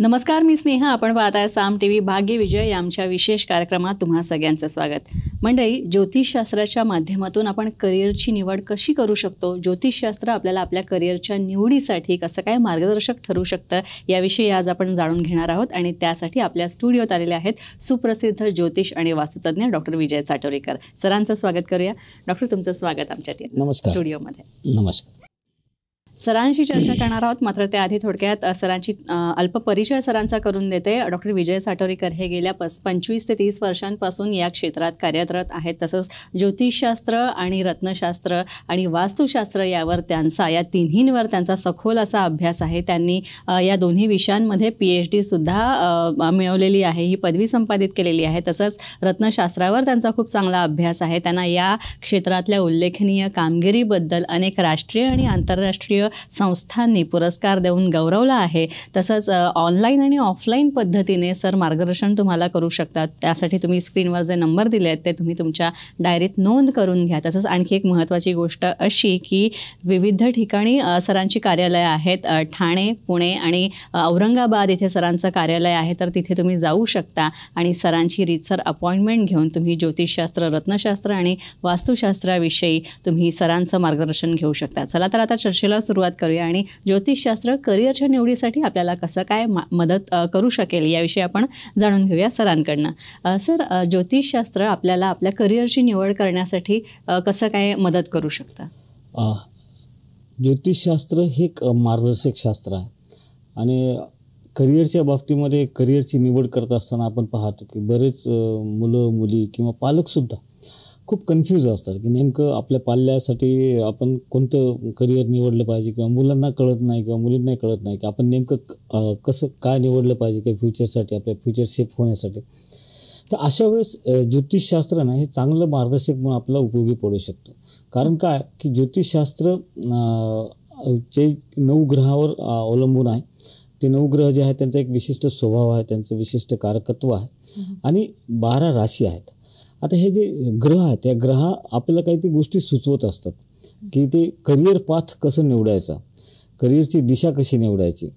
नमस्कार, मी स्नेहा. आपण पाहताय साम टीव्ही भाग्य विजय या आमच्या विशेष कार्यक्रमात तुम्हा सगळ्यांचं स्वागत. मंडळी, ज्योतिषशास्त्राच्या माध्यमातून आपण करिअरची निवड कशी करू शकतो, ज्योतिषशास्त्र आपल्याला आपल्या करिअरच्या निवडीसाठी कसं काय मार्गदर्शक ठरू शकतं याविषयी आज आपण जाणून घेणार आहोत. आणि त्यासाठी आपल्या स्टुडिओत आलेले आहेत सुप्रसिद्ध ज्योतिष आणि वास्तुतज्ञ डॉक्टर विजय साटोरेकर. सरांचं स्वागत करूया. डॉक्टर, तुमचं स्वागत आमच्या स्टुडिओमध्ये. नमस्कार. सरांशी चर्चा करणार आहोत, मात्र त्याआधी थोडक्यात सरांची अल्प परिचय सरांचा करून देते. डॉक्टर विजय साटोरेकर हे गेल्या 25 ते 30 वर्षांपासून या क्षेत्रात कार्यरत आहेत. तसंच ज्योतिषशास्त्र आणि रत्नशास्त्र आणि वास्तुशास्त्र या तिन्हींवर त्यांचा सखोल असा अभ्यास आहे. त्यांनी या दोन्ही विषयांमध्ये PhD सुद्धा मिळवलेली आहे, ही पदवी संपादित केलेली आहे. तसंच रत्नशास्त्रावर त्यांचा खूप चांगला अभ्यास आहे. त्यांना या क्षेत्रातल्या उल्लेखनीय कामगिरीबद्दल अनेक राष्ट्रीय आणि आंतरराष्ट्रीय संस्थांनी पुरस्कार देऊन गौरवला आहे. तसंच ऑनलाईन आणि ऑफलाईन पद्धतीने सर मार्गदर्शन तुम्हाला करू शकतात. त्यासाठी तुम्ही स्क्रीनवर जे नंबर दिले आहेत ते तुम्ही तुमच्या डायरीत नोंद करून घ्या. तसंच आणखी एक महत्त्वाची गोष्ट अशी की विविध ठिकाणी सरांची कार्यालय आहेत. ठाणे, पुणे आणि औरंगाबाद इथे सरांचं कार्यालय आहे. तर तिथे तुम्ही जाऊ शकता आणि सरांची रीतसर अपॉइंटमेंट घेऊन तुम्ही ज्योतिषशास्त्र, रत्नशास्त्र आणि वास्तुशास्त्राविषयी तुम्ही सरांचं मार्गदर्शन घेऊ शकता. चला तर आता चर्चेला सुरुवात करूया आणि ज्योतिषशास्त्र करिअरच्या निवडीसाठी आपल्याला कसं काय मदत करू शकेल याविषयी आपण जाणून घेऊया सरांकडनं. सर, ज्योतिषशास्त्र आपल्याला आपल्या करिअरची निवड करण्यासाठी कसं काय मदत करू शकतं? ज्योतिषशास्त्र हे एक मार्गदर्शक शास्त्र आहे आणि करिअरच्या बाबतीमध्ये करिअरची निवड करत असताना आपण पाहतो की बरेच मुलं, मुली किंवा पालकसुद्धा खूप कन्फ्यूज असतात की नेमकं आपल्या पाल्यासाठी आपण कोणतं करिअर निवडलं पाहिजे, किंवा मुलांना कळत नाही किंवा मुलींना कळत नाही की आपण नेमकं कसं काय निवडलं पाहिजे की फ्युचरसाठी, आपल्या फ्युचर सेफ होण्यासाठी. तर अशा वेळेस ज्योतिषशास्त्र हे चांगलं मार्गदर्शक म्हणून आपल्याला उपयोगी पडू शकतो. कारण काय की ज्योतिषशास्त्र जे 9 ग्रहावर अवलंबून आहे. ते 9 ग्रह जे आहेत त्यांचा एक विशिष्ट स्वभाव आहे, त्यांचं विशिष्ट कारकत्व आहे आणि 12 राशी आहेत. आता हे जे ग्रह आहेत त्या ग्रह आपल्याला काही गोष्टी सुचवत असतात की ते करिअर पाथ कसं निवडायचा, करिअरची दिशा कशी निवडायची.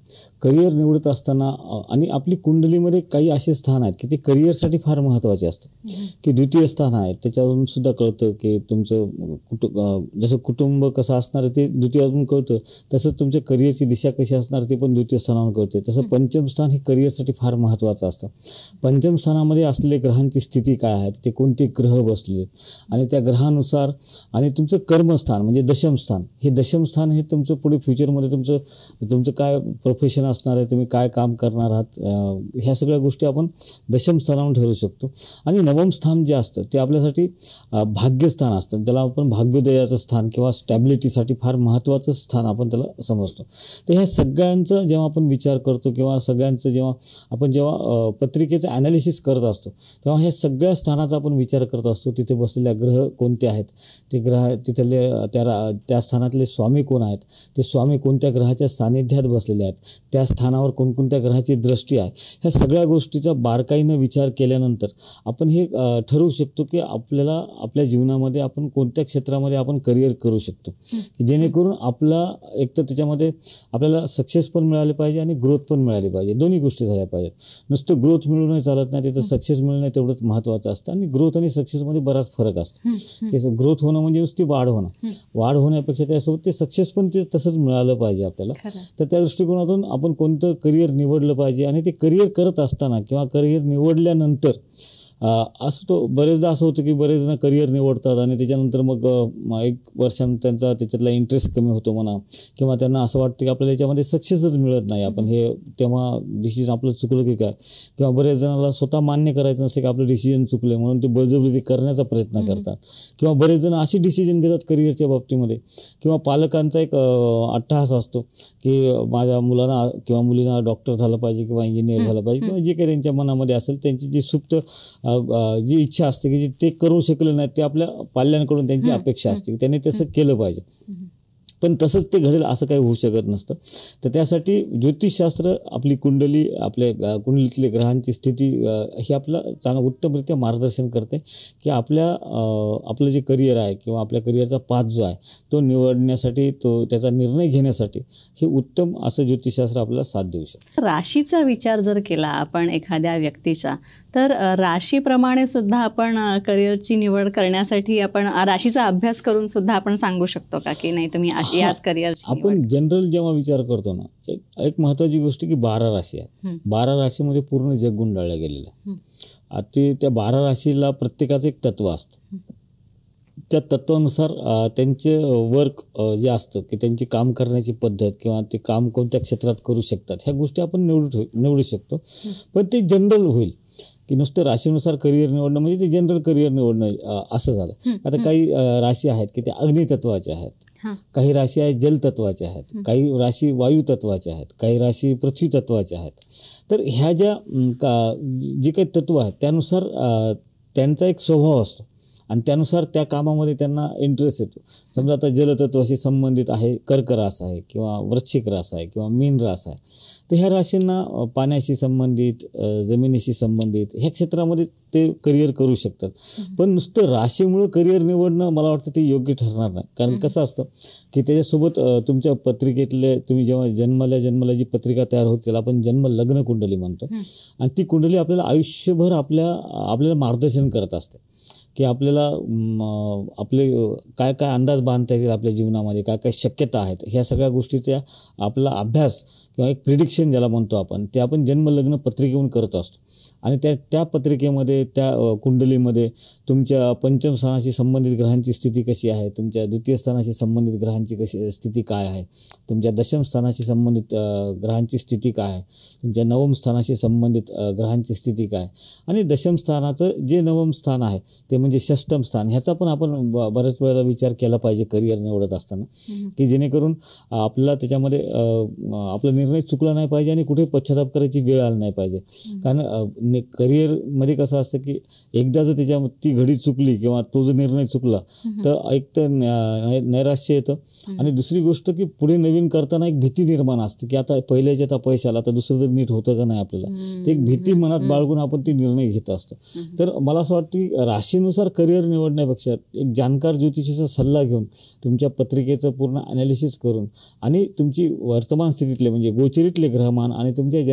करिअर निवडत असताना आणि आपली कुंडलीमध्ये काही असे स्थान आहेत की ते करिअरसाठी फार महत्त्वाचे असतात. की द्वितीय स्थान आहे, त्याच्यावरून सुद्धा कळतं की तुमचं जसं कुटुंब कसं असणार आहे ते द्वितीयावरून कळतं, तसंच तुमच्या करिअरची दिशा कशी असणार ते पण द्वितीय स्थानावरून कळते. तसं पंचम स्थान हे करिअरसाठी फार महत्त्वाचं असतं. पंचम स्थानामध्ये असलेले ग्रहांची स्थिती काय आहे, ते कोणते ग्रह बसले आणि त्या ग्रहानुसार, आणि तुमचं कर्मस्थान म्हणजे दशमस्थान, हे दशमस्थान हे तुमचं पुढे फ्युचरमध्ये तुमचं काय प्रोफेशन असणार आहे, तुम्ही काय काम करणार आहात, ह्या सगळ्या गोष्टी आपण दशम स्थानावर ठरवू शकतो. आणि नवम स्थान जे असतं ते आपल्यासाठी भाग्यस्थान असतं. त्याला आपण भाग्योदयाचं स्थान किंवा स्टॅबिलिटीसाठी फार महत्त्वाचं स्थान आपण त्याला समजतो. तर ह्या सगळ्यांचा जेव्हा आपण विचार करतो किंवा सगळ्यांचं जेव्हा पत्रिकेचं ॲनालिसिस करत असतो तेव्हा ह्या सगळ्या स्थानाचा आपण विचार करत असतो. तिथे बसलेल्या ग्रह कोणते आहेत, ते ग्रह तिथले त्या स्थानातले स्वामी कोण आहेत, ते स्वामी कोणत्या ग्रहाच्या सानिध्यात बसलेले आहेत, त्या स्थानावर कोणकोणत्या ग्रहाची दृष्टी आहे, ह्या सगळ्या गोष्टीचा बारकाईनं विचार केल्यानंतर आपण हे ठरवू शकतो की आपल्याला आपल्या जीवनामध्ये आपण कोणत्या क्षेत्रामध्ये आपण करिअर करू शकतो, की जेणेकरून आपला एक तर त्याच्यामध्ये आपल्याला सक्सेस पण मिळाले पाहिजे आणि ग्रोथ पण मिळाली पाहिजे. दोन्ही गोष्टी झाल्या पाहिजेत. नुसतं ग्रोथ मिळूनही चालत नाही, तिथं सक्सेस मिळणं तेवढंच महत्त्वाचं असतं. आणि ग्रोथ आणि सक्सेसमध्ये बराच फरक असतो. की ग्रोथ होणं म्हणजे नुसती वाढ होणं, वाढ होण्यापेक्षा त्यासोबत ते सक्सेस पण ते तसंच मिळालं पाहिजे आपल्याला. तर त्या दृष्टिकोनातून आपण कोणतं करिअर निवडलं पाहिजे आणि ते करिअर करत असताना किंवा करिअर निवडल्यानंतर असं तो बरेचदा असं होतं की बरेच जण करिअर निवडतात आणि त्याच्यानंतर मग 1 वर्षानं त्यांचा त्याच्यातला इंटरेस्ट कमी होतो म्हणा, किंवा त्यांना असं वाटतं की आपल्याला याच्यामध्ये सक्सेसच मिळत नाही, आपण हे तेव्हा डिसिजन आपलं चुकलं की काय, किंवा बरेच जणांना स्वतः मान्य करायचं नसते की आपलं डिसिजन चुकले म्हणून ते बळजबरी करण्याचा प्रयत्न करतात. किंवा बरेच जण अशी डिसिजन घेतात करिअरच्या बाबतीमध्ये, किंवा पालकांचा एक अट्टहास असतो की माझ्या मुलांना किंवा मुलींना डॉक्टर झालं पाहिजे किंवा इंजिनियर झालं पाहिजे, किंवा जे काही त्यांच्या मनामध्ये असेल त्यांची जी सुप्त जी इच्छा असते की जे ते करू शकले नाही ते आपल्या पाल्यांकडून त्यांची अपेक्षा असते की त्यांनी तसं केलं पाहिजे. पण तसंच ते घडेल असं काही होऊ शकत नसतं. तर त्यासाठी ज्योतिषशास्त्र आपली कुंडली, आपल्या कुंडलीतली ग्रहांची स्थिती ही आपलं चांगलं उत्तमरित्या मार्गदर्शन करते की आपलं जे करिअर आहे किंवा आपल्या करिअरचा पाथ जो आहे तो निवडण्यासाठी, त्याचा निर्णय घेण्यासाठी हे उत्तम असं ज्योतिषशास्त्र आपल्याला साथ देऊ शकतं. राशीचा विचार जर केला आपण एखाद्या व्यक्तीच्या, तर राशीप्रमाणे सुद्धा आपण करिअरची निवड करण्यासाठी आपण राशीचा अभ्यास करून सुद्धा आपण सांगू शकतो का की नाही तुम्ही याच करिअरची? आपण जनरल जेव्हा विचार करतो ना, एक महत्त्वाची गोष्ट की 12 राशी आहेत. 12 राशीमध्ये पूर्ण जग गुंडाळलं गेलेलं आहे. आता त्या 12 राशीला प्रत्येकाचं एक तत्व असतं. त्या तत्वानुसार त्यांचे वर्क जे असतं की त्यांची काम करण्याची पद्धत किंवा ते काम कोणत्या क्षेत्रात करू शकतात ह्या गोष्टी आपण निवडू शकतो. पण ते जनरल होईल की नुसतं राशीनुसार करिअर निवडणं म्हणजे ते जनरल करिअर निवडणं असं झालं. आता काही राशी आहेत की त्या अग्नितत्वाच्या आहेत, काही राशी आहेत जलतत्वाच्या आहेत, काही राशी वायुतत्वाच्या आहेत, काही राशी पृथ्वी तत्वाच्या आहेत. तर ह्या ज्या जे काही तत्व आहेत त्यानुसार त्यांचा एक स्वभाव असतो आणि त्यानुसार त्या कामामध्ये त्यांना इंटरेस्ट येतो. समजा आता जलतत्वाशी संबंधित आहे कर्क रास आहे किंवा वृश्चिक रास आहे किंवा मीन रास आहे, तर ह्या राशींना पाण्याशी संबंधित, जमिनीशी संबंधित ह्या क्षेत्रामध्ये ते करिअर करू शकतात. पण नुसतं राशीमुळं करिअर निवडणं मला वाटतं ते योग्य ठरणार नाही. कारण कसं असतं की त्याच्यासोबत तुमच्या पत्रिकेतले तुम्ही जेव्हा जन्माला जी पत्रिका तयार होते त्याला आपण जन्म लग्न कुंडली म्हणतो. आणि ती कुंडली आपल्याला आयुष्यभर आपल्याला मार्गदर्शन करत असते की आपल्याला आपले काय काय अंदाज बांधता येतील आपल्या जीवनामध्ये, काय काय शक्यता आहेत, ह्या सगळ्या गोष्टीचा आपला अभ्यास किंवा एक प्रिडिक्शन ज्याला म्हणतो आपण, ते आपण जन्मलग्न पत्रिकेहून करत असतो. आणि त्या पत्रिकेमध्ये, त्या कुंडलीमध्ये तुमच्या पंचम स्थानाशी संबंधित ग्रहांची स्थिती कशी आहे, तुमच्या द्वितीय स्थानाशी संबंधित ग्रहांची कशी स्थिती काय आहे, तुमच्या दशम स्थानाशी संबंधित ग्रहांची स्थिती काय आहे, तुमच्या नवम स्थानाशी संबंधित ग्रहांची स्थिती काय, आणि दशम स्थानाचं जे नवम स्थान आहे ते म्हणजे षष्टम स्थान, ह्याचा पण आपण बऱ्याच वेळेला विचार केला पाहिजे करिअर निवडत असताना, की जेणेकरून आपल्याला त्याच्यामध्ये आपला निर्णय चुकला नाही पाहिजे आणि कुठे पश्चाताप करायची वेळ आली नाही पाहिजे. कारण करिअरमध्ये कसं असतं की एकदा जर ती घडी चुकली किंवा तो जर निर्णय चुकला तर एक तर नैराश्य येतं आणि दुसरी गोष्ट की पुढे नवीन करताना एक भीती निर्माण असते की आता पहिल्याच्यात अपयश आला तर दुसरं जर नीट होतं का नाही आपल्याला, ते एक भीती मनात बाळगून आपण ती निर्णय घेत असतो. तर मला असं वाटतं की राशीनुसार करिअर निवडण्यापेक्षा एक जाणकार ज्योतिषीचा सल्ला घेऊन तुमच्या पत्रिकेचं पूर्ण ॲनालिसिस करून आणि तुमची वर्तमान स्थितीतले म्हणजे गोचरीतले ग्रहमान आणि तुमच्या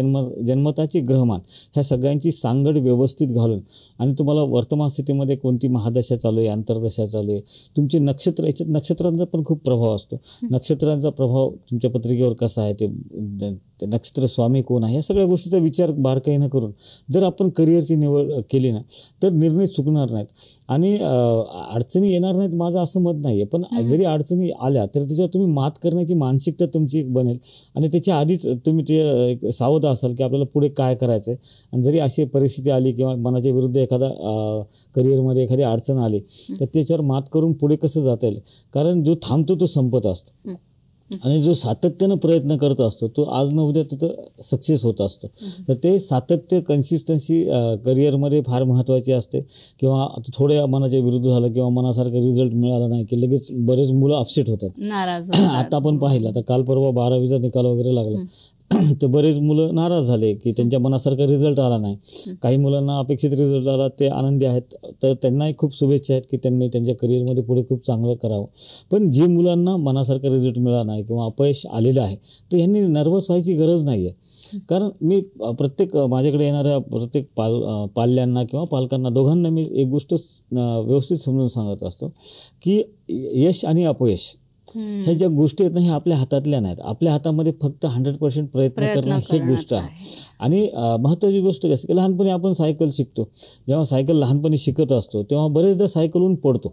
जन्मताचे ग्रहमान ह्या सगळ्यांची सांगड व्यवस्थित घालून आणि तुम्हाला वर्तमान स्थितीमध्ये कोणती महादशा चालू आहे, अंतर्दशा चालू आहे, तुमचे नक्षत्र, याच्यात नक्षत्रांचा पण खूप प्रभाव असतो. नक्षत्रांचा प्रभाव तुमच्या पत्रिकेवर कसा आहे, ते नक्षत्र स्वामी कोण आहे, या सगळ्या गोष्टीचा विचार बारकाईनं करून जर आपण करिअरची निवड केली ना तर निर्णय चुकणार नाहीत आणि अडचणी येणार नाहीत माझं असं मत नाही आहे. पण जरी अडचणी आल्या तर त्याच्यावर तुम्ही मात करण्याची मानसिकता तुमची एक बनेल आणि त्याच्या आधीच तुम्ही ते सावध असाल की आपल्याला पुढे काय करायचं आहे. आणि जरी अशी परिस्थिती आली किंवा मनाच्या विरुद्ध एखादा करिअरमध्ये एखादी अडचण आली तर त्याच्यावर मात करून पुढे कसं जाता येईल. कारण जो थांबतो तो संपत असतो आणि जो सातत्यानं प्रयत्न करत असतो तो आज न उद्या तिथं सक्सेस होत असतो. तर ते सातत्य, कन्सिस्टन्सी करिअरमध्ये फार महत्त्वाची असते. किंवा थोड्या मनाच्या विरुद्ध झालं किंवा मनासारखा रिझल्ट मिळाला नाही की लगेच बरेच मुलं अपसेट होतात, नाराज. आता आपण पाहिलं, आता काल परवा 12वीचा निकाल वगैरे लागला तर बरेच मुलं नाराज झाले की त्यांच्या मनासारखा रिझल्ट आला नाही. काही मुलांना अपेक्षित रिझल्ट आला, ते आनंदी आहेत, तर त्यांनाही खूप शुभेच्छा आहेत की त्यांनी त्यांच्या करिअरमध्ये पुढे खूप चांगलं करावं. पण जे मुलांना मनासारखा रिझल्ट मिळाला नाही किंवा अपयश आलेलं आहे तर ह्यांनी नर्वस व्हायची गरज नाही आहे. कारण मी माझ्याकडे येणाऱ्या प्रत्येक पाल्यांना किंवा पालकांना दोघांना मी एक गोष्ट व्यवस्थित समजून सांगत असतो की यश आणि अपयश ह्या ज्या गोष्टी आहेत ना, ह्या आपल्या हातातल्या नाहीत. आपल्या हातामध्ये फक्त 100% प्रयत्न करणं ही गोष्ट आहे. आणि महत्त्वाची गोष्ट कसं की लहानपणी आपण सायकल शिकतो, जेव्हा सायकल लहानपणी शिकत असतो तेव्हा बरेचदा सायकलहून पडतो,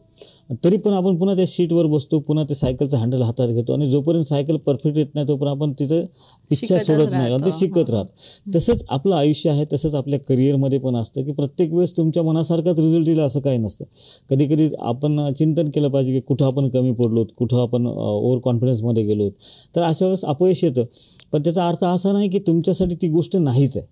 तरी पण आपण पुन्हा त्या सीटवर बसतो, पुन्हा ते सायकलचं हँडल हातात घेतो आणि जोपर्यंत सायकल परफेक्ट येत नाही तोपर्यंत आपण तिचं पिच्छा सोडत नाही आणि ते शिकत राहतो. तसंच आपलं आयुष्य आहे, तसंच आपल्या करिअरमध्ये पण असतं की प्रत्येक वेळेस तुमच्या मनासारखाच रिझल्ट येईल असं काही नसतं. कधी कधी आपण चिंतन केलं पाहिजे की कुठं आपण कमी पडलो, कुठं आपण ओव्हर कॉन्फिडन्समध्ये गेलो, तर अशा वेळेस अपयश येतं. पण त्याचा अर्थ असा नाही की तुमच्यासाठी ती गोष्ट नाहीच आहे.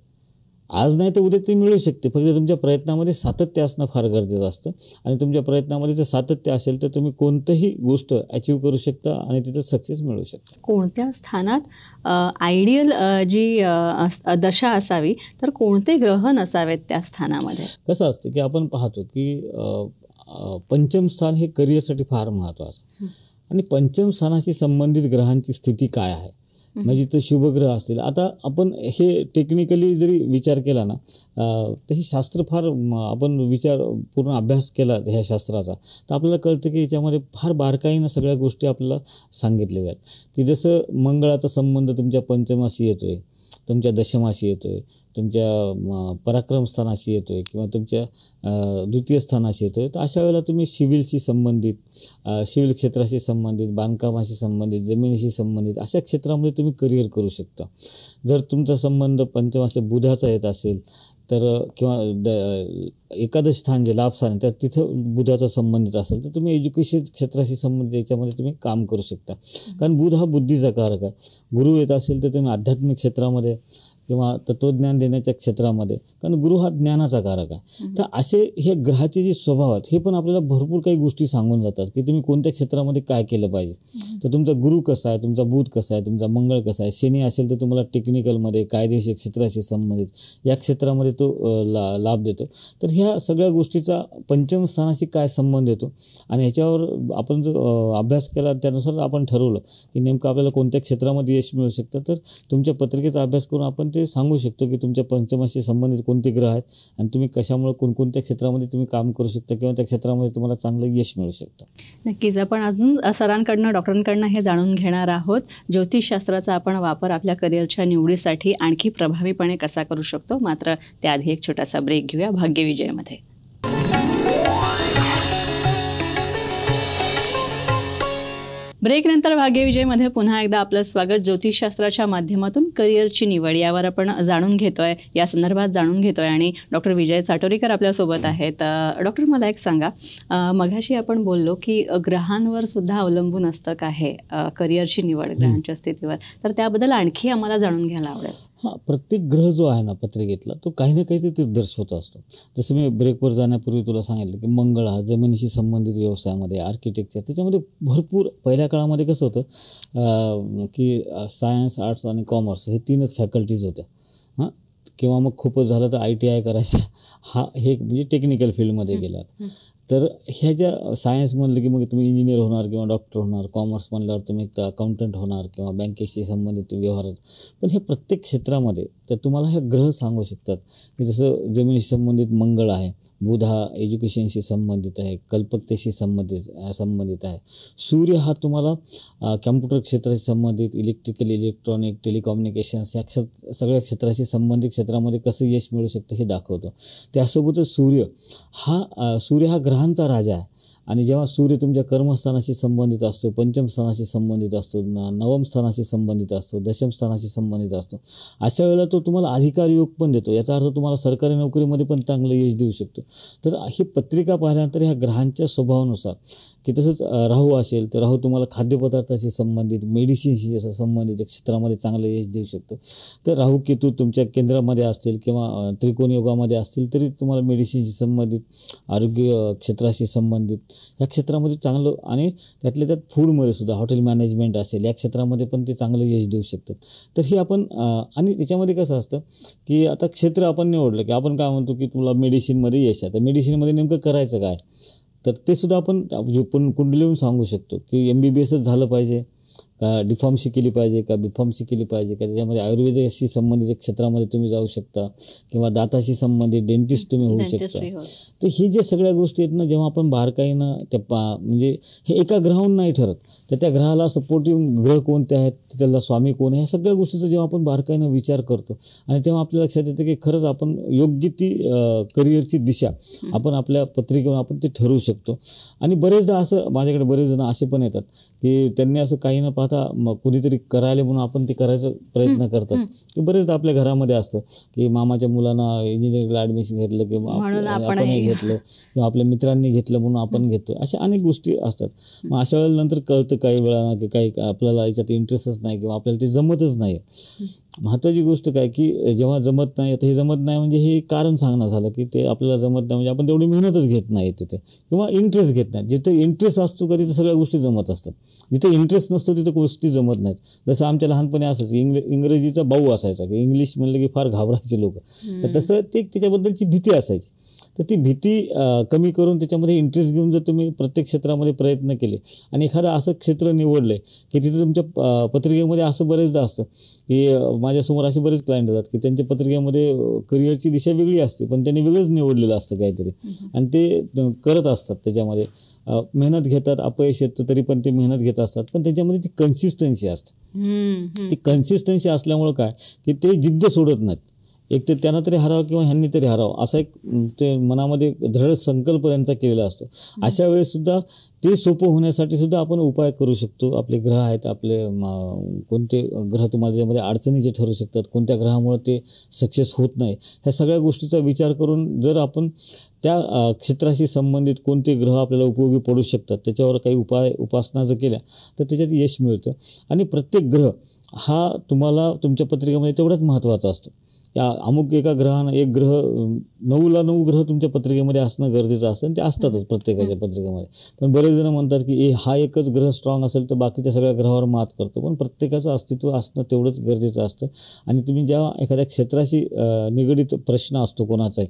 आज नाही तर उद्या ती मिळू शकते. फक्त तुमच्या प्रयत्नामध्ये सातत्य असणं फार गरजेचं असतं आणि तुमच्या प्रयत्नामध्ये जर सातत्य असेल तर तुम्ही कोणतीही गोष्ट अचीव्ह करू शकता आणि तिथं सक्सेस मिळवू शकता. कोणत्या स्थानात आयडियल जी दशा असावी तर कोणते ग्रह नसावेत त्या स्थानामध्ये? कसं असतं की आपण पाहतो की पंचम स्थान हे करिअरसाठी फार महत्त्वाचं आणि पंचम स्थानाशी संबंधित ग्रहांची स्थिती काय आहे म्हणजे ते शुभग्रह असतील. आता आपण हे टेक्निकली जरी विचार केला ना तर हे शास्त्र फार आपण पूर्ण अभ्यास केला ह्या शास्त्राचा तर आपल्याला कळतं की याच्यामध्ये फार बारकाईनं सगळ्या गोष्टी आपल्याला सांगितलेल्या आहेत की जसं मंगळाचा संबंध तुमच्या पंचमाशी येतो आहे, तुमच्या दशमाशी येतो आहे, तुमच्या पराक्रम स्थानाशी येतो आहे किंवा तुमच्या द्वितीय स्थानाशी येतो आहे. तर अशा वेळेला तुम्ही सिव्हिलशी संबंधित, सिव्हिल क्षेत्राशी संबंधित, बांधकामाशी संबंधित, जमिनीशी संबंधित अशा क्षेत्रामध्ये तुम्ही करिअर करू शकता. जर तुमचा संबंध पंचमाशी बुधाचा येत असेल तर किंवा एकादश स्थान जे लाभ स्थान आहे तर तिथं बुधाचा संबंधित असेल तर तुम्ही एज्युकेशन क्षेत्राशी संबंधित याच्यामध्ये तुम्ही काम करू शकता. कारण बुध हा बुद्धीचा कारक आहे. गुरु येत असेल तर तुम्ही आध्यात्मिक क्षेत्रामध्ये किंवा तत्त्वज्ञान देण्याच्या क्षेत्रामध्ये, कारण गुरु हा ज्ञानाचा कारक आहे. तर असे हे ग्रहाचे जे स्वभाव आहेत हे पण आपल्याला भरपूर काही गोष्टी सांगून जातात की तुम्ही कोणत्या क्षेत्रामध्ये काय केलं पाहिजे. तर तुमचा गुरु कसा आहे, तुमचा बुध कसा आहे, तुमचा मंगळ कसा आहे. शनी असेल तर तुम्हाला टेक्निकलमध्ये, कायदेशीर क्षेत्राशी संबंधित या क्षेत्रामध्ये तो लाभ देतो. तर ह्या सगळ्या गोष्टीचा पंचम स्थानाशी काय संबंध येतो आणि ह्याच्यावर आपण जर अभ्यास केला त्यानुसार आपण ठरवलं की नेमकं आपल्याला कोणत्या क्षेत्रामध्ये यश मिळू शकतं. तर तुमच्या पत्रिकेचा अभ्यास करून आपण ते सांगू शकतो की तुमच्या पंचमाशी संबंधित कोणते ग्रह आहेत आणि तुम्ही कशामुळे कोणकोणत्या क्षेत्रामध्ये तुम्ही काम करू शकता किंवा त्या क्षेत्रामध्ये तुम्हाला चांगलं यश मिळू शकतं. नक्कीच आपण अजून सरांकडनं, डॉक्टरांकडनं हे जाणून घेणार आहोत. ज्योतिषशास्त्राचा आपण वापर आपल्या करिअरच्या निवडीसाठी आणखी प्रभावीपणे कसा करू शकतो. मात्र त्याआधी एक छोटासा ब्रेक घेऊया भाग्यविजयमध्ये. ब्रेकनंतर भाग्यविजयमध्ये पुन्हा एकदा आपलं स्वागत. ज्योतिषशास्त्राच्या माध्यमातून करिअरची निवड यावर आपण जाणून घेतोय, या संदर्भात जाणून घेतोय आणि डॉक्टर विजय चाटोरीकर आपल्यासोबत आहेत. डॉक्टर मला एक सांगा, मगाशी आपण बोललो की ग्रहांवर सुद्धा अवलंबून असतं का हे करिअरची निवड ग्रहांच्या स्थितीवर, तर त्याबद्दल आणखी आम्हाला जाणून घ्यायला आवडेल. हां, प्रत्येक ग्रह जो आहे ना पत्रिकेतला तो काही ना काही ते दर्शवत असतो. जसं मी ब्रेकवर जाण्यापूर्वी तुला सांगितलं की मंगळ हा जमिनीशी संबंधित व्यवसायामध्ये, आर्किटेक्चर, त्याच्यामध्ये भरपूर पहिल्या काळामध्ये कसं होतं की सायन्स, आर्ट्स आणि कॉमर्स हे तीनच फॅकल्टीज होत्या. हां, किंवा मग खूपच झालं तर ITI करायचं. हे म्हणजे टेक्निकल फील्डमध्ये गेलात. तर ह्या ज्या सायन्स म्हणलं की मग तुम्ही इंजिनियर होणार किंवा डॉक्टर होणार, कॉमर्स म्हणल्यावर तुम्ही अकाउंटंट होणार किंवा बँकेशी संबंधित व्यवहार. पण हे प्रत्येक क्षेत्रामध्ये तर तुम्हाला हे ग्रह सांगू शकतात की जसं जमिनीशी संबंधित मंगळ आहे, बुध हा एज्युकेशनशी संबंधित आहे, कल्पकतेशी संबंधित आहे. सूर्य हा तुम्हाला कॅम्प्युटर क्षेत्राशी संबंधित, इलेक्ट्रिकल, इलेक्ट्रॉनिक, टेलिकम्युनिकेशन्स या सगळ्या क्षेत्राशी संबंधित क्षेत्रामध्ये कसं यश मिळू शकतं हे दाखवतो. त्यासोबतच सूर्य हा ग्रहांचा राजा आहे आणि जेव्हा सूर्य तुमच्या कर्मस्थानाशी संबंधित असतो, पंचम स्थानाशी संबंधित असतो, नवम स्थानाशी संबंधित असतो, दशम स्थानाशी संबंधित असतो, अशा वेळेला तो तुम्हाला अधिकार योग पण देतो. याचा अर्थ तुम्हाला सरकारी नोकरीमध्ये पण चांगलं यश देऊ शकतो. तर ही पत्रिका पाहिल्यानंतर ह्या ग्रहांच्या स्वभावानुसार की तसंच राहू असेल तर राहू तुम्हाला खाद्यपदार्थाशी संबंधित, मेडिसिनशी संबंधित क्षेत्रामध्ये चांगलं यश देऊ शकतो. तर राहू केतू तुमच्या केंद्रामध्ये असतील किंवा त्रिकोण योगामध्ये असतील तरी तुम्हाला मेडिसिनशी संबंधित, आरोग्य क्षेत्राशी संबंधित या क्षेत्रामध्ये चांगलं, आणि त्यातल्या त्यात फूडमध्ये सुद्धा हॉटेल मॅनेजमेंट असेल या क्षेत्रामध्ये पण ते चांगलं यश देऊ शकतात. तर हे आपण आणि त्याच्यामध्ये कसं असतं की आता क्षेत्र आपण निवडलं की आपण काय म्हणतो की तुला मेडिसिनमध्ये यश आहे, तर मेडिसिनमध्ये नेमकं करायचं काय, तर ते सुद्धा आपण कुंडलीहून सांगू शकतो की MBBSच झालं पाहिजे का, डिफॉर्मसी केली पाहिजे का, बीफॉर्मसी केली पाहिजे का, त्याच्यामध्ये आयुर्वेदाशी संबंधित क्षेत्रामध्ये तुम्ही जाऊ शकता किंवा दाताशी संबंधित डेंटिस्ट तुम्ही होऊ शकता. तर ही जे सगळ्या गोष्टी आहेत ना, जेव्हा आपण बारकाईनं त्या म्हणजे हे एका ग्रहाहून नाही ठरत, तर त्या ग्रहाला सपोर्टिव्ह ग्रह कोणते आहेत, त्याला स्वामी कोण आहे, ह्या सगळ्या गोष्टीचा जेव्हा आपण बारकाईनं विचार करतो आणि तेव्हा आपल्या लक्षात येतं की खरंच आपण योग्य ती करिअरची दिशा आपण आपल्या पत्रिकेवर आपण ते ठरवू शकतो. आणि बरेचदा असं माझ्याकडे बरेच जण असे पण येतात की त्यांनी असं काही न पाहता पाहता कुणीतरी करायला म्हणून आपण ते करायचा प्रयत्न करतात, की बरेचदा आपल्या घरामध्ये असतं की मामाच्या मुलांना इंजिनिअरिंगला ॲडमिशन घेतलं किंवा आपणही घेतलं किंवा आपल्या मित्रांनी घेतलं म्हणून आपण घेतो, अशा अनेक गोष्टी असतात. मग अशा वेळेला नंतर कळतं काही वेळा की काही आपल्याला याच्यात इंटरेस्टच नाही किंवा आपल्याला ते जमतच नाही. महत्त्वाची गोष्ट काय की जेव्हा जमत नाही, आता हे जमत नाही म्हणजे हे कारण सांगणं झालं की ते आपल्याला जमत नाही म्हणजे आपण तेवढी मेहनतच घेत नाही तिथे किंवा इंटरेस्ट घेत नाही. जिथे इंटरेस्ट असतो कधी तर सगळ्या गोष्टी जमत असतात, जिथे इंटरेस्ट नसतो तिथे गोष्टी जमत नाहीत. जसं आमच्या लहानपणी असंच इंग्रजीचा बाऊ असायचा की इंग्लिश म्हणलं की फार घाबरायचे लोक, तर तसं ते त्याच्याबद्दलची भीती असायची. तर ती भीती कमी करून त्याच्यामध्ये इंटरेस्ट घेऊन जर तुम्ही प्रत्येक क्षेत्रामध्ये प्रयत्न केले आणि एखादं असं क्षेत्र निवडलं की तिथे तुमच्या पत्रिकेमध्ये असं बरेचदा असतं की माझ्यासमोर असे बरेच क्लायंट येतात की त्यांच्या पत्रिकेमध्ये करिअरची दिशा वेगळी असते पण त्यांनी वेगळंच निवडलेलं असतं काहीतरी आणि ते करत असतात, त्याच्यामध्ये मेहनत घेतात, अपयश येतं तरी पण ते मेहनत घेत असतात, पण त्याच्यामध्ये ती कन्सिस्टन्सी असते. ती कन्सिस्टन्सी असल्यामुळं काय की ते जिद्द सोडत नाहीत. एक तर त्यांना तरी हरावं किंवा ह्यांनी तरी हरावं असा एक ते मनामध्ये दृढ संकल्प त्यांचा केलेला असतो. अशा वेळेस सुद्धा ते सोपं होण्यासाठी सुद्धा आपण उपाय करू शकतो. आपले ग्रह आहेत, आपले कोणते ग्रह तुम्हाला त्याच्यामध्ये अडचणीचे ठरू शकतात, कोणत्या ग्रहामुळे ते सक्सेस होत नाही, ह्या सगळ्या गोष्टीचा विचार करून जर आपण त्या क्षेत्राशी संबंधित कोणते ग्रह आपल्याला उपयोगी पडू शकतात त्याच्यावर काही उपासना जर केल्या तर त्याच्यात यश मिळतं. आणि प्रत्येक ग्रह हा तुम्हाला तुमच्या पत्रिकेमध्ये तेवढाच महत्त्वाचा असतो. या अमुक एका ग्रहानं एक ग्रह 9ला 9 ग्रह तुमच्या पत्रिकेमध्ये असणं गरजेचं असतं आणि ते असतातच प्रत्येकाच्या पत्रिकेमध्ये. पण बरेच जण म्हणतात की हा एकच ग्रह स्ट्रॉंग असेल तर बाकीच्या सगळ्या ग्रहावर मात करतो, पण प्रत्येकाचं अस्तित्व असणं तेवढंच गरजेचं असतं. आणि तुम्ही जेव्हा एखाद्या क्षेत्राशी निगडीत प्रश्न असतो कोणाचाही,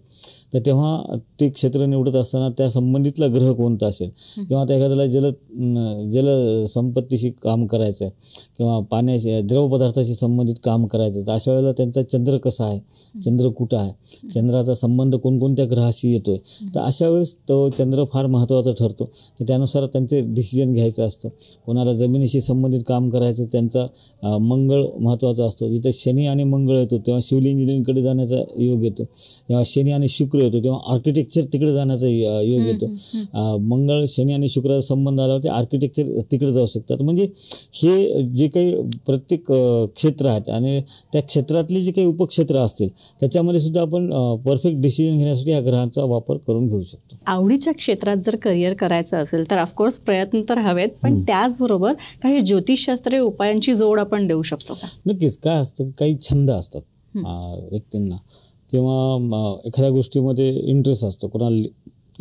तर तेव्हा ते क्षेत्र निवडत असताना त्या संबंधितला ग्रह कोणता असेल किंवा त्या एखाद्याला जल संपत्तीशी काम करायचं आहे किंवा पाण्याशी द्रव पदार्थाशी संबंधित काम करायचं तर अशा वेळेला त्यांचा चंद्र कसा आहे, चंद्र कुठं आहे, चंद्राचा संबंध कोणकोणत्या ग्रहाशी येतोय, तर अशा वेळेस तो चंद्र फार महत्त्वाचा ठरतो की त्यानुसार त्यांचे डिसिजन घ्यायचं असतं. कोणाला जमिनीशी संबंधित काम करायचं त्यांचा मंगळ महत्त्वाचा असतो. जिथं शनी आणि मंगळ येतो तेव्हा सिव्हिल इंजिनिअरिंगकडे जाण्याचा योग येतो, जेव्हा शनी आणि शुक्र येतो तेव्हा आर्किटेक्चर तिकडे जाण्याचा योग येतो. मंगळ शनी आणि शुक्राचा संबंध आल्यावर ते आर्किटेक्चर तिकडे जाऊ शकतात. म्हणजे हे जे काही प्रत्येक क्षेत्र आहेत आणि त्या क्षेत्रातले जे काही उपक्षेत्र असतील त्याच्यामध्ये सुद्धा आपण परफेक्ट डिसिजन घेण्यासाठी या ग्रहांचा वापर करून घेऊ शकतो. आवडीच्या क्षेत्रात जर करिअर करायचं असेल तर ऑफकोर्स प्रयत्न तर हवेत, पण त्याचबरोबर काही ज्योतिषशास्त्रीय उपायांची जोड आपण देऊ शकतो का? नक्कीच. काय असतं, काही छंद असतात व्यक्तींना किंवा एखाद्या गोष्टीमध्ये इंटरेस्ट असतो, कोणाला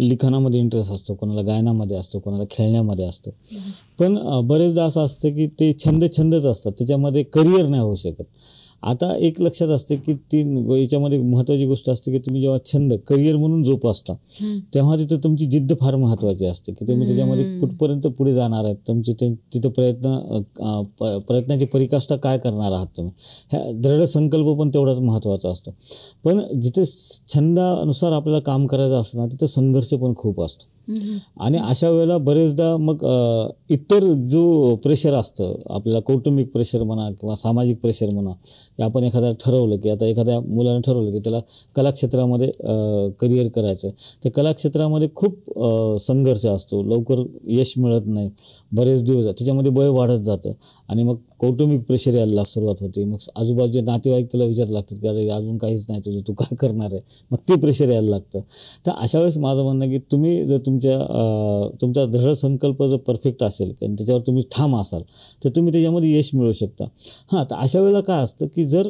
लिखाणामध्ये इंटरेस्ट असतो, कोणाला गायनामध्ये असतो, कोणाला खेळण्यामध्ये असतो, पण बरेचदा असं असतं की ते छंदच असतात, त्याच्यामध्ये करिअर नाही होऊ शकत. आता एक लक्षात असते की याच्यामध्ये महत्त्वाची गोष्ट असते की तुम्ही जेव्हा छंद करिअर म्हणून जोपासता तेव्हा तिथं तुमची जिद्द फार महत्त्वाची असते की तुम्ही त्याच्यामध्ये कुठपर्यंत पुढे जाणार आहेत, तुमची तिथं प्रयत्नाची परिकाष्ठा काय करणार आहात तुम्ही, ह्या दृढ संकल्प पण तेवढाच महत्त्वाचा असतो. पण जिथे छंदानुसार आपल्याला काम करायचं असतं ना तिथं संघर्ष पण खूप असतो. आणि अशा वेळेला बरेचदा मग इतर जो प्रेशर असतं आपल्याला, कौटुंबिक प्रेशर म्हणा किंवा सामाजिक प्रेशर म्हणा, की आपण एखाद्या ठरवलं की आता एखाद्या मुलानं ठरवलं की त्याला कलाक्षेत्रामध्ये करिअर करायचं आहे, त्या कलाक्षेत्रामध्ये खूप संघर्ष असतो, लवकर यश मिळत नाही, बरेच दिवस त्याच्यामध्ये वय वाढत जातं आणि मग कौटुंबिक प्रेशर यायला सुरुवात होते. मग आजूबाजूचे नातेवाईक त्याला विचारायला लागतात की अरे अजून काहीच नाही तुझं, तू काय करणार आहे, मग ते प्रेशर यायला लागतं. तर अशा वेळेस माझं म्हणणं की तुम्ही जर तुमचा दृढ संकल्प जर परफेक्ट असेल आणि त्याच्यावर तुम्ही ठाम असाल तर तुम्ही त्याच्यामध्ये यश मिळवू शकता. तर अशा वेळेला काय असतं की जर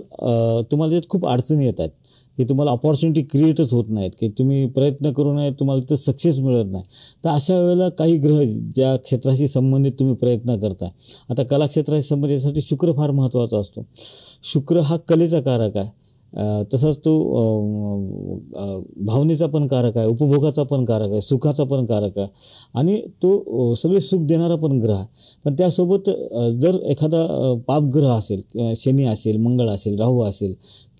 तुम्हाला त्यात खूप अडचणी येत आहेत की तुम्हाला अपॉर्च्युनिटी क्रिएटच होत नाहीत, की तुम्ही प्रयत्न करूनही तुम्हाला तिथं सक्सेस मिळत नाही, तर अशा वेळेला काही ग्रह ज्या क्षेत्राशी संबंधित तुम्ही प्रयत्न करताय, आता कलाक्षेत्राशी संबंधितसाठी शुक्र फार महत्त्वाचा असतो. शुक्र हा कलेचा कारक आहे, तसाच तो भावनेचा पण कारक आहे, उपभोगाचा पण कारक आहे, सुखाचा पण कारक आहे आणि तो सगळे सुख देणारा पण ग्रह आहे. पण त्यासोबत जर एखादा पापग्रह असेल, शनी असेल, मंगळ असेल, राहू असेल,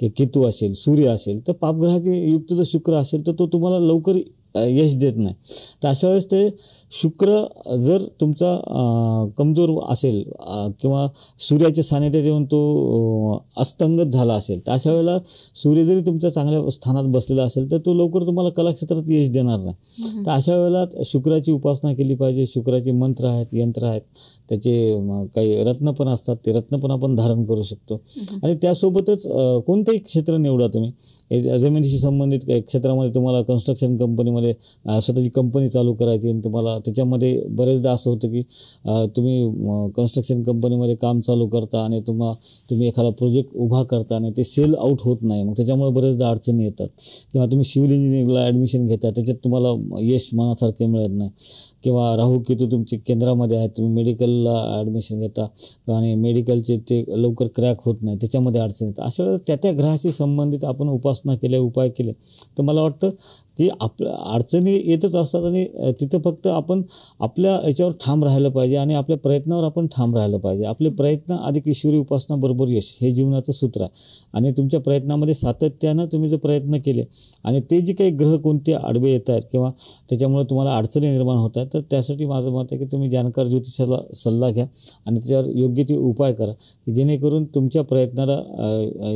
केतू असेल, सूर्य असेल, तर पापग्रहाचे युक्त जर शुक्र असेल तर तो तुम्हाला लवकर यश देत नाही. तर अशा वेळेस ते शुक्र जर तुमचा कमजोर असेल किंवा सूर्याच्या सानिध्यात येऊन तो अस्तंगत झाला असेल, तर अशा वेळेला सूर्य जरी तुमच्या चांगल्या स्थानात बसलेला असेल तर तो लवकर तुम्हाला कलाक्षेत्रात यश देणार नाही. तर अशा वेळेला शुक्राची उपासना केली पाहिजे. शुक्राचे मंत्र आहेत, यंत्र आहेत, त्याचे काही रत्न पण असतात, ते रत्न पण आपण धारण करू शकतो. आणि त्यासोबतच कोणतंही क्षेत्र निवडा तुम्ही. जमिनीशी संबंधित क्षेत्रामध्ये तुम्हाला कन्स्ट्रक्शन कंपनीमध्ये स्वतःची कंपनी चालू करायची आणि तुम्हाला त्याच्यामध्ये बरेचदा असं होतं की तुम्ही कन्स्ट्रक्शन कंपनीमध्ये काम चालू करता आणि तुम्ही एखादा प्रोजेक्ट उभा करता आणि ते सेल आउट होत नाही, मग त्याच्यामुळे बरेचदा अडचणी येतात. किंवा तुम्ही सिव्हिल इंजिनिअरिंगला ॲडमिशन घेता, त्याच्यात तुम्हाला यश मनासारखे मिळत नाही. किंवा राहू केतू तुमचे केंद्रामध्ये आहेत, तुम्ही मेडिकलला ॲडमिशन घेता आणि मेडिकलचे ते लवकर क्रॅक होत नाही, त्याच्यामध्ये अडचणी येतात. अशा वेळेला त्या ग्रहाशी संबंधित आपण उपासना केल्या, उपाय केले, तर मला वाटतं की अडचणी येतच असतात आणि तिथं फक्त आपण आपल्या याच्यावर ठाम राहायला पाहिजे आणि आपल्या प्रयत्नावर आपण ठाम राहायला पाहिजे. आपले प्रयत्न अधिक ईश्वरी उपासना बरोबर यश, हे जीवनाचं सूत्र आहे. आणि तुमच्या प्रयत्नामध्ये सातत्यानं तुम्ही जर प्रयत्न केले आणि ते जे काही ग्रह कोणते आडवे येत आहेत किंवा त्याच्यामुळे तुम्हाला अडचणी निर्माण होत आहेत, तर त्यासाठी माझं मत आहे की तुम्ही जाणकार ज्योतिषाला सल्ला घ्या आणि त्याच्यावर योग्य ते उपाय करा की जेणेकरून तुमच्या प्रयत्नाला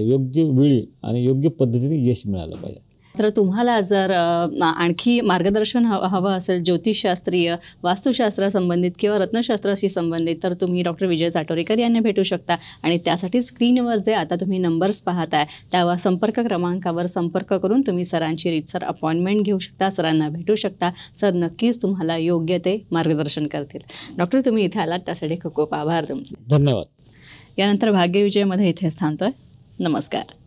योग्य वेळी आणि योग्य पद्धतीने यश मिळालं पाहिजे. तर तुम्हाला जर आणखी मार्गदर्शन हवं असेल ज्योतिषशास्त्रीय, वास्तुशास्त्रासंबंधित किंवा रत्नशास्त्राशी संबंधित, तर तुम्ही डॉक्टर विजय साटोरेकर यांना भेटू शकता. आणि त्यासाठी स्क्रीनवर जे आता तुम्ही नंबर्स पाहताय त्या संपर्क क्रमांकावर संपर्क करून तुम्ही सरांची रीतसर अपॉइंटमेंट घेऊ शकता, सरांना भेटू शकता. सर नक्कीच तुम्हाला योग्य ते मार्गदर्शन करतील. डॉक्टर तुम्ही इथे आलात त्यासाठी खूप खूप आभार तुमचे. धन्यवाद. यानंतर भाग्यविजयमध्ये इथेच थांबतोय. नमस्कार.